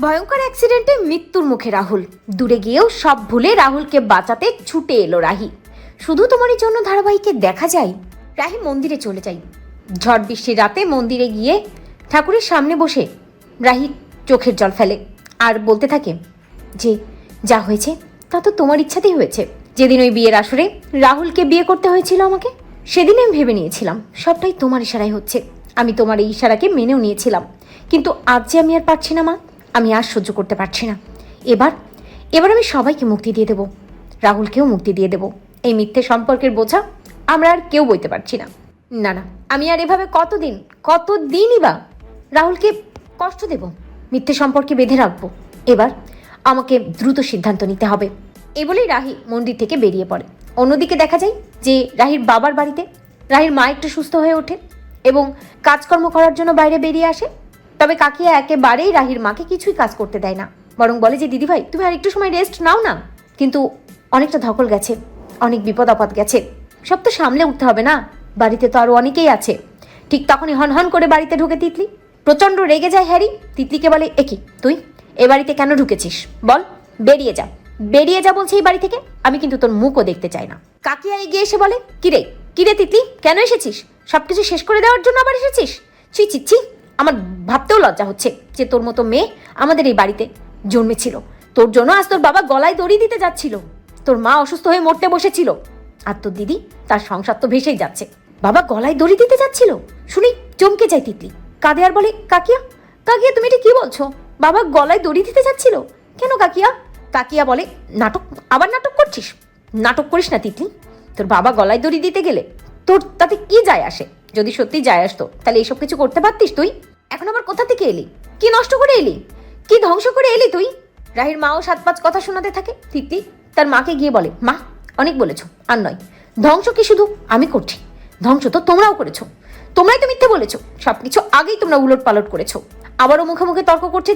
ভয়ঙ্কর অ্যাক্সিডেন্টে মৃত্যুর মুখে রাহুল। দূরে গিয়েও সব ভুলে রাহুলকে বাঁচাতে ছুটে এলো রাহি। শুধু তোমারই জন্য ধারাবাহিকে দেখা যায় রাহি মন্দিরে চলে যাই। ঝড় বৃষ্টির রাতে মন্দিরে গিয়ে ঠাকুরের সামনে বসে রাহি চোখের জল ফেলে আর বলতে থাকে যে যা হয়েছে তা তো তোমার ইচ্ছাতেই হয়েছে। যেদিন ওই বিয়ের আসরে রাহুলকে বিয়ে করতে হয়েছিল আমাকে, সেদিন আমি ভেবে নিয়েছিলাম সবটাই তোমার ইশারায় হচ্ছে। আমি তোমার এই ইশারাকে মেনেও নিয়েছিলাম, কিন্তু আজ যে আমি আর পারছি না মা, আমি আর সহ্য করতে পারছি না। এবার আমি সবাইকে মুক্তি দিয়ে দেব, রাহুলকেও মুক্তি দিয়ে দেব। এই মিথ্যে সম্পর্কের বোঝা আমরা আর কেউ বইতে পারছি না। না না, আমি আর এভাবে কতদিনই বা রাহুলকে কষ্ট দেব, মিথ্যে সম্পর্কে বেঁধে রাখবো। এবার আমাকে দ্রুত সিদ্ধান্ত নিতে হবে। এই বলেই রাহি মন্দির থেকে বেরিয়ে পড়ে। অন্যদিকে দেখা যায় যে রাহির বাবার বাড়িতে রাহির মা একটু সুস্থ হয়ে ওঠে এবং কাজকর্ম করার জন্য বাইরে বেরিয়ে আসে। তবে কাকিয়া একেবারেই রাহির মাকে কিছুই কাজ করতে দেয় না, বরং বলে যে দিদিভাই তুমি আর একটু সময় রেস্ট নাও না। কিন্তু অনেকটা ধকল গেছে, অনেক বিপদ আপদ গেছে, সব তো সামলে উঠতে হবে না, বাড়িতে তো আরও অনেকেই আছে। ঠিক তখনই হন করে বাড়িতে ঢুকে তিতলি। প্রচণ্ড রেগে যায় হ্যারি। তিতলিকে বলে একি তুই এ বাড়িতে কেন ঢুকেছিস বল, বেরিয়ে যা বলছে এই বাড়ি থেকে, আমি কিন্তু তোর মুখও দেখতে চাই না। কাকিয়া এগিয়ে এসে বলে কিরে তিতলি, কেন এসেছিস? সবকিছু শেষ করে দেওয়ার জন্য আবার এসেছিস? ছি, আমার ভাবতেও লজ্জা হচ্ছে যে তোর মতো মেয়ে আমাদের এই বাড়িতে জন্মেছিল। তোর জন্য আজ তোর বাবা গলায় দড়ি দিতে যাচ্ছিল, তোর মা অসুস্থ হয়ে মরতে বসেছিল, আর তোর দিদি তার সংসার তো ভেসেই যাচ্ছে। বাবা গলায় দড়ি দিতে যাচ্ছিল শুনি চমকে যায় তিতলি, কাঁদে আর বলে কাকিয়া তুমি এটা কি বলছো? বাবা গলায় দড়ি দিতে যাচ্ছিল কেন কাকিয়া বলে আবার নাটক করছিস? নাটক করিস না তিতলি, তোর বাবা গলায় দড়ি দিতে গেলে তোর তাতে কি যায় আসে? যদি সত্যি যায় আসতো তাহলে এইসব কিছু করতে পারতিস তুই? এখন আবার কোথা থেকে এলি? কি নষ্ট করে এলি? কি ধ্বংস করে এলি তুই? রাহির মাও 7-5 কথা শোনাতে থাকে। তিতলি তার মাকে গিয়ে বলে মা অনেক বলেছো, আর নয়, ধ্বংস কি শুধু আমি করছি, ধ্বংস তো তোমরাও করেছো, তোমরাই তো মিথ্যে বলেছো, সবকিছু আগেই তোমরা উলট পালট করেছো। আবারও মুখে তর্ক করছে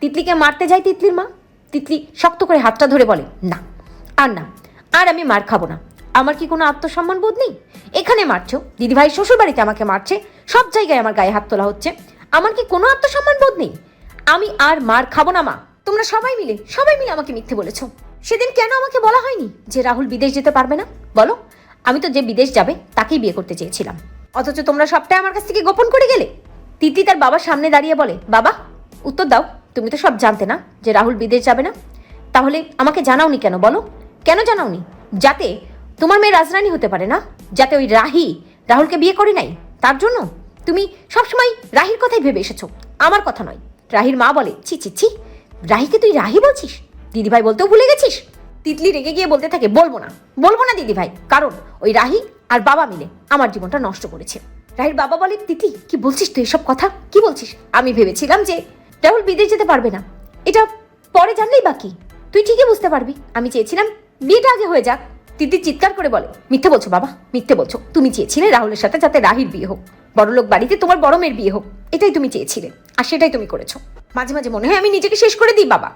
তিতলিকে মারতে যায় তিতলির মা। তিতলি শক্ত করে হাতটা ধরে বলে না আর আমি মার খাবো না। আমার কি কোনো আত্মসম্মান বোধ নেই? এখানে মারছো, দিদিভাই শ্বশুর বাড়িতে আমাকে মারছে, সব জায়গায় আমার গায়ে হাত তোলা হচ্ছে, আমার কি কোনো আত্মসম্মান বোধ নেই? আমি আর মার খাবো না মা। তোমরা সবাই মিলে আমাকে মিথ্যে বলেছো। সেদিন কেন আমাকে বলা হয়নি যে রাহুল বিদেশ যেতে পারবে না? বলো, আমি তো যে বিদেশ যাবে তাকেই বিয়ে করতে চেয়েছিলাম, অথচ তোমরা সবটাই আমার কাছ থেকে গোপন করে গেলে। তিতলি তার বাবার সামনে দাঁড়িয়ে বলে বাবা উত্তর দাও, তুমি তো সব জানতে না যে রাহুল বিদেশ যাবে না, তাহলে আমাকে জানাওনি কেন? বলো কেন জানাওনি? যাতে তোমার মেয়ে রাজরানী হতে পারে না, যাতে ওই রাহুলকে বিয়ে করে নাই, তার জন্য তুমি সবসময় রাহির কথাই ভেবে এসেছো, আমার কথা নয়। রাহির মা বলে ছি, রাহিকে তুই রাহি বলছিস? দিদিভাই বলতেও ভুলে গেছিস? তিতলি রেগে গিয়ে বলতে থাকে বলবো না দিদিভাই, কারণ ওই রাহি আর বাবা মিলে আমার জীবনটা নষ্ট করেছে। রাহির বাবা বলে তিতলি কি বলছিস তুই এসব কথা, কি বলছিস? আমি ভেবেছিলাম যে রাহুল বিদেশ যেতে পারবে না, এটা পরে জানলেই বাকি, তুই ঠিকই বুঝতে পারবি, আমি চেয়েছিলাম বিয়েটা আগে হয়ে যাক। তিতলি চিৎকার করে বলে মিথ্যে বলছো বাবা, মিথ্যে বলছো, তুমি চেয়েছিলে রাহুলের সাথে যাতে রাহির বিয়ে হোক, বড়লোক বাড়িতে তোমার বড় মেয়ের বিয়ে হোক, এটাই তুমি চেয়েছিলে আর সেটাই তুমি করেছো। মাঝে মাঝে মনে হয় আমি নিজেকে শেষ করে দিই বাবা,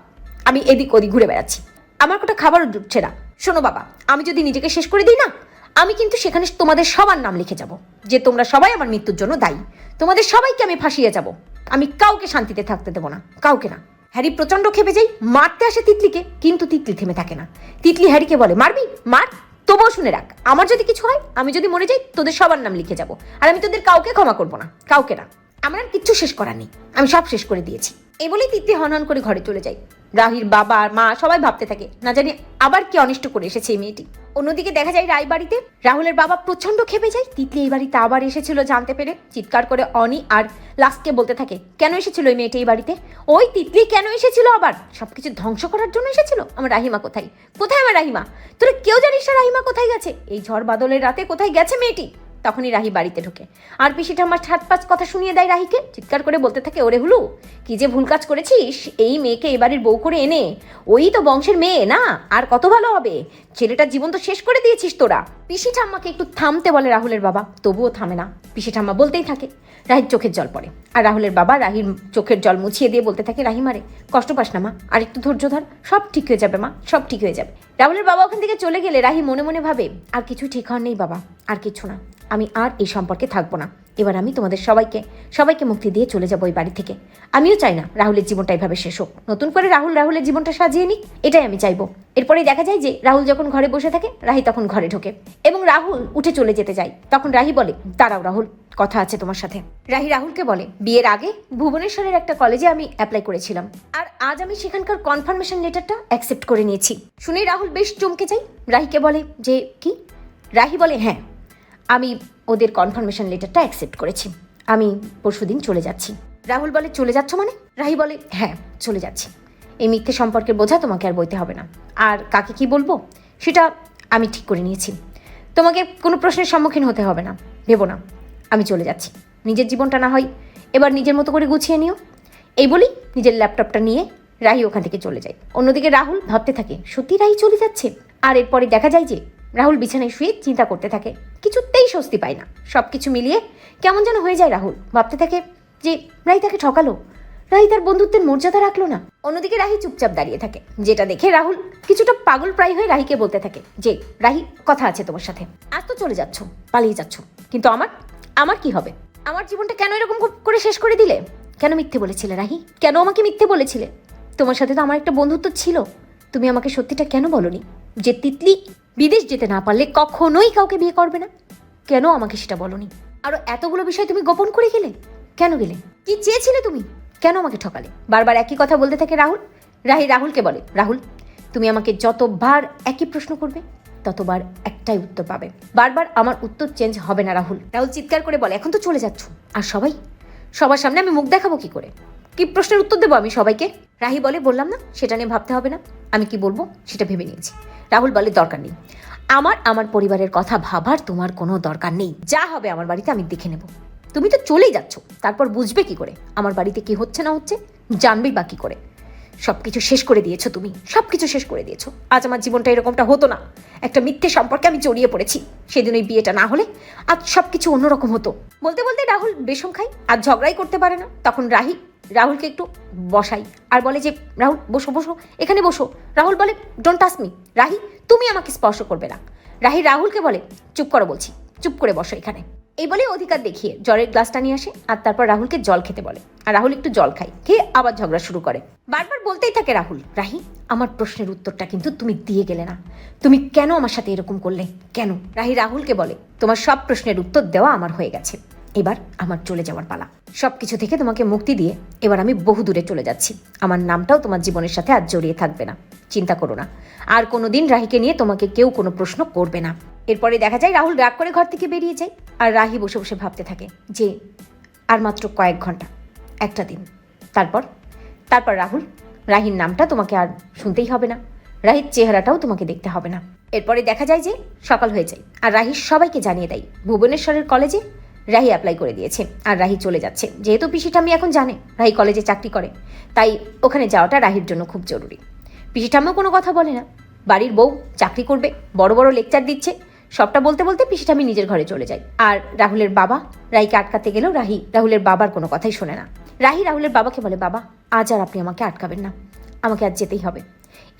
আমি এদিক ওদিক ঘুরে বেড়াচ্ছি, আমার কোটা খাবারও জুটছে না। শোনো বাবা, আমি যদি নিজেকে শেষ করে দিই না, আমি কিন্তু সেখানে তোমাদের সবার নাম লিখে যাব যে তোমরা সবাই আমার মৃত্যুর জন্য দায়ী, তোমাদের সবাইকে আমি ফাঁসিয়ে যাব, আমি কাউকে শান্তিতে থাকতে দেবো না, কাউকে না। হ্যারি প্রচন্ড খেপে যাই, মারতে আসে তিতলিকে, কিন্তু তিতলি থেমে থাকে না। তিতলি হ্যারিকে বলে মারবি মার, তবুও শুনে রাখ, আমার যদি কিছু হয়, আমি যদি মরে যাই, তোদের সবার নাম লিখে যাব, আর আমি তোদের কাউকে ক্ষমা করবো না, কাউকে না, আমার আর কিচ্ছু শেষ করার নেই, আমি সব শেষ করে দিয়েছি। এই বলেই তিতলি হন করে ঘরে চলে যায়। রাহির বাবা আর মা সবাই ভাবতে থাকে না জানি আবার কি অনিষ্ট করে এসেছে এই মেয়েটি। অন্যদিকে দেখা যায় রায় বাড়িতে রাহুলের বাবা প্রচন্ড খেপে যায়, তিতলি এই বাড়িতে আবার এসেছিল জানতে পেরে। চিৎকার করে অনি আর লাস্টকে বলতে থাকে কেন এসেছিল এই মেয়েটি এই বাড়িতে, ওই তিতলি কেন এসেছিল, আবার সবকিছু ধ্বংস করার জন্য এসেছিল। আমার রাহিমা কোথায় আমার রাহিমা? তোরা কেউ জানিস না রাহিমা কোথায় গেছে? এই ঝড় বাদলের রাতে কোথায় গেছে মেয়েটি? তখনই রাহি বাড়িতে ঢোকে আর পিসিটা আমার 7-5 কথা শুনিয়ে দেয় রাহিকে। চিৎকার করে বলতে থাকে ওরে হুলু, কি যে ভুল কাজ করেছিস, এই মেয়েকে এবারের বউ করে এনে, ওই তো বংশের মেয়ে না, আর কত ভালো হবে, ছেলেটার জীবন তো শেষ করে দিয়েছিস তোরা। পিসি ঠাম্মাকে একটু থামতে বলে রাহুলের বাবা, তবুও থামে না, পিসি ঠাম্মা বলতেই থাকে। রাহির চোখের জল পড়ে আর রাহুলের বাবা রাহির চোখের জল মুছিয়ে দিয়ে বলতে থাকে রাহিমারে কষ্ট পাস না মা, আর একটু ধৈর্য ধর, সব ঠিক হয়ে যাবে মা, সব ঠিক হয়ে যাবে। রাহুলের বাবা ওখান থেকে চলে গেলে রাহি মনে মনে ভাবে আর কিছু ঠিক হওয়ার নেই বাবা, আর কিছু না, আমি আর এই সম্পর্কে থাকবো না, এবার আমি তোমাদের সবাইকে মুক্তি দিয়ে চলে যাবো ওই বাড়ি থেকে। আমিও চাই না রাহুলের জীবনটা এভাবে শেষ হোক, নতুন করে রাহুলের জীবনটা সাজিয়ে নিক, এটাই আমি চাইবো। এরপরেই দেখা যায় যে রাহুল যখন ঘরে বসে থাকে, রাহি তখন ঘরে ঢোকে এবং রাহুল উঠে চলে যেতে যায়। তখন রাহি বলে, দাঁড়াও রাহুল, কথা আছে তোমার সাথে। রাহি রাহুলকে বলে, বিয়ের আগে ভুবনেশ্বরের একটা কলেজে আমি অ্যাপ্লাই করেছিলাম, আর আজ আমি সেখানকার কনফার্মেশন লেটারটা অ্যাকসেপ্ট করে নিয়েছি। শুনে রাহুল বেশ চমকে যায়। রাহিকে বলে যে কি? রাহি বলে, হ্যাঁ, আমি ওদের কনফার্মেশন লেটারটা অ্যাকসেপ্ট করেছি, আমি পরশুদিন চলে যাচ্ছি। রাহুল বলে, চলে যাচ্ছ মানে? রাহি বলে, হ্যাঁ, চলে যাচ্ছি। এই মিথ্যে সম্পর্কের বোঝা তোমাকে আর বইতে হবে না, আর কাকে কি বলবো সেটা আমি ঠিক করে নিয়েছি। তোমাকে কোনো প্রশ্নের সম্মুখীন হতে হবে না, ভেবো না, আমি চলে যাচ্ছি। নিজের জীবনটা না হয় এবার নিজের মতো করে গুছিয়ে নিও। এই বলেই নিজের ল্যাপটপটা নিয়ে রাহি ওখান থেকে চলে যায়। অন্যদিকে রাহুল ভাবতে থাকে, সত্যি রাহি চলে যাচ্ছে? আর এরপরে দেখা যায় যে রাহুল বিছানায় শুয়ে চিন্তা করতে থাকে, কিছুতেই স্বস্তি পায় না। সব কিছু মিলিয়ে কেমন যেন হয়ে যায় রাহুল। ভাবতে থাকে যে রাহি তাকে ঠকালো, রাহি তার বন্ধুত্বের মর্যাদা রাখলো না। অন্যদিকে রাহি চুপচাপ দাঁড়িয়ে থাকে, যেটা দেখে রাহুল কিছুটা পাগল প্রায় হয়ে রাহিকে বলতে থাকে যে, রাহি, কথা আছে তোমার সাথে। আজ তো চলে যাচ্ছ, পালিয়ে যাচ্ছ, কিন্তু আমার কি হবে? আমার জীবনটা কেন এরকম করে শেষ করে দিলে? কেন মিথ্যে বলেছিলে রাহি? কেন আমাকে মিথ্যে বলেছিলে? তোমার সাথে তো আমার একটা বন্ধুত্ব ছিল, তুমি আমাকে সত্যিটা কেন বলনি যে তিতলি বিদেশ যেতে না পারলে কখনোই কাউকে বিয়ে করবে না? কেন আমাকে সেটা বলনি? আরো এতগুলো বিষয় তুমি গোপন করে গেলে, কেন গেলে? কি চেয়েছিলে তুমি? কেন আমাকে ঠকালে? বারবার একই কথা বলতে থাকে রাহুল। রাহি রাহুলকে বলে, রাহুল, তুমি আমাকে যতবার একই প্রশ্ন করবে ততবার একটাই উত্তর পাবে, বারবার আমার উত্তর চেঞ্জ হবে না রাহুল। রাহুল চিৎকার করে বলে, এখন তো চলে যাচ্ছ, আর সবার সামনে আমি মুখ দেখাবো কি করে? কি প্রশ্নের উত্তর দেবো আমি সবাইকে? রাহি বলে, বললাম না সেটা নিয়ে ভাবতে হবে না, আমি কি বলবো সেটা ভেবে নিয়েছি। রাহুল বলে, দরকার নেই, আমার পরিবারের কথা ভাবার তোমার কোনো দরকার নেই। যা হবে আমার বাড়িতে আমি দেখে নেব। তুমি তো চলেই যাচ্ছ, তারপর বুঝবে কি করে আমার বাড়িতে কি হচ্ছে না হচ্ছে? জানবেই বা কি করে? সবকিছু শেষ করে দিয়েছো তুমি, সবকিছু শেষ করে দিয়েছো। আজ আমার জীবনটা এরকমটা হতো না, একটা মিথ্যে সম্পর্কে আমি জড়িয়ে পড়েছি। সেদিন ওই বিয়েটা না হলে আজ সবকিছু অন্যরকম হতো। বলতে বলতে রাহুল বেশম খায়, আর ঝগড়াই করতে পারে না। তখন রাহুলকে একটু বসাই আর বলে যে, রাহুল বসো, এখানে বসো। রাহুল বলে, ডোন্ট টাচ মি। রাহি, তুমি আমাকে স্পর্শ করবে না। রাহি রাহুলকে বলে, চুপ করো বলছি, চুপ করে বসো এখানে। এই বলে অধিকার দেখিয়ে জলের গ্লাসটা নিয়ে আসে, আর তারপর রাহুলকে জল খেতে বলে। আর রাহুল একটু জল খায়, খেয়ে আবার ঝগড়া শুরু করে। বারবার বলতেই থাকে রাহুল, রাহি, আমার প্রশ্নের উত্তরটা কিন্তু তুমি দিয়ে গেলে না। তুমি কেন আমার সাথে এরকম করলে, কেন? রাহি রাহুলকে বলে, তোমার সব প্রশ্নের উত্তর দেওয়া আমার হয়ে গেছে, এবার আমার চলে যাওয়ার পালা। সবকিছু থেকে তোমাকে মুক্তি দিয়ে এবার আমি বহু দূরে চলে যাচ্ছি। আমার নামটাও তোমার জীবনের সাথে আর জড়িয়ে থাকবে না, চিন্তা করো না। আর কোনোদিন রাহিকে নিয়ে তোমাকে কেউ কোনো প্রশ্ন করবে না। এরপরে দেখা যায় রাহুল রাগ করে ঘর থেকে বেরিয়ে যায়, আর রাহি বসে বসে ভাবতে থাকে যে আর মাত্র কয়েক ঘন্টা, একটা দিন, তারপর রাহির নামটা তোমাকে আর শুনতেই হবে না, রাহির চেহারাটাও তোমাকে দেখতে হবে না। এরপরে দেখা যায় যে সকাল হয়ে যায়, আর রাহি সবাইকে জানিয়ে দেয় ভুবনেশ্বরের কলেজে রাহি অ্যাপ্লাই করে দিয়েছে, আর রাহি চলে যাচ্ছে। যেহেতু পিসি ঠাম্মি এখন জানে রাহি কলেজে চাকরি করে, তাই ওখানে যাওয়াটা রাহির জন্য খুব জরুরি। পিসি ঠাম্মিও কোনো কথা বলে না, বাড়ির বউ চাকরি করবে, বড় বড় লেকচার দিচ্ছে, সবটা বলতে বলতে পিসি ঠাম্মি নিজের ঘরে চলে যায়। আর রাহুলের বাবা রাহিকে আটকাতে গেলেও রাহুলের বাবার কোনো কথাই শোনে না। রাহি রাহুলের বাবাকে বলে, বাবা, আজ আর আপনি আমাকে আটকাবেন না, আমাকে আজ যেতেই হবে।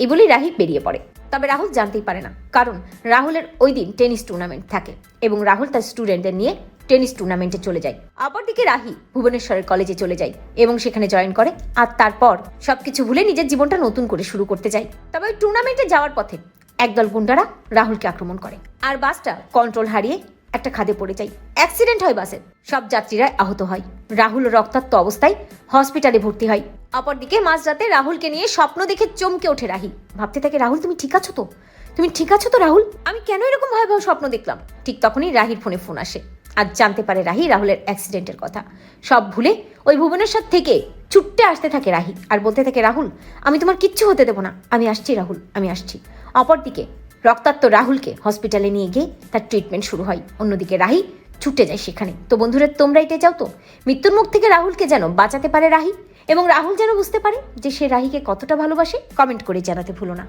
এই বলেই রাহি বেরিয়ে পড়ে। তবে রাহুল জানতেই পারে না, কারণ রাহুলের ওই দিন টেনিস টুর্নামেন্ট থাকে এবং রাহুল তার স্টুডেন্টদের নিয়ে টেনিস টুর্নামেন্টে চলে যায়। অপরদিকে রাহি ভুবনেশ্বরের কলেজে চলে যায় এবং সেখানে জয়েন করে, আর তারপর সবকিছু ভুলে নিজের জীবনটা নতুন করে শুরু করতে যায়। তবে ওই টুর্নামেন্টে যাওয়ার পথে একদল গুন্ডারা রাহুলকে আক্রমণ করে, আর বাসটা কন্ট্রোল হারিয়ে একটা খাদে পড়ে যায়। অ্যাক্সিডেন্ট হয় বাসের, সব যাত্রীরা আহত হয়। রাহুল রক্তাক্ত অবস্থায় হসপিটালে ভর্তি হয়। অপরদিকে মাঝরাতে রাহুলকে নিয়ে স্বপ্ন দেখে চমকে ওঠে রাহি। ভাবতে থাকে, রাহুল তুমি ঠিক আছো তো? তুমি ঠিক আছো তো রাহুল? আমি কেন এরকম ভয়াবহ স্বপ্ন দেখলাম? ঠিক তখনই রাহির ফোন আসে, আর জানতে পারে রাহি রাহুলের অ্যাক্সিডেন্টের কথা। সব ভুলে ওই ভুবনেশ্বর থেকে ছুটতে আসতে থাকে রাহি, আর বলতে থাকে, রাহুল, আমি তোমার কিচ্ছু হতে দেবো না, আমি আসছি রাহুল, আমি আসছি। অপরদিকে রক্তাক্ত রাহুলকে হসপিটালে নিয়ে গিয়ে তার ট্রিটমেন্ট শুরু হয়। অন্যদিকে রাহি ছুটে যায় সেখানে। তো বন্ধুরা, তোমরা এটাই চাও তো মৃত্যুর মুখ থেকে রাহুলকে যেন বাঁচাতে পারে রাহি, এবং রাহুল যেন বুঝতে পারে যে সে রাহিকে কতটা ভালোবাসে? কমেন্ট করে জানাতে ভুলো না।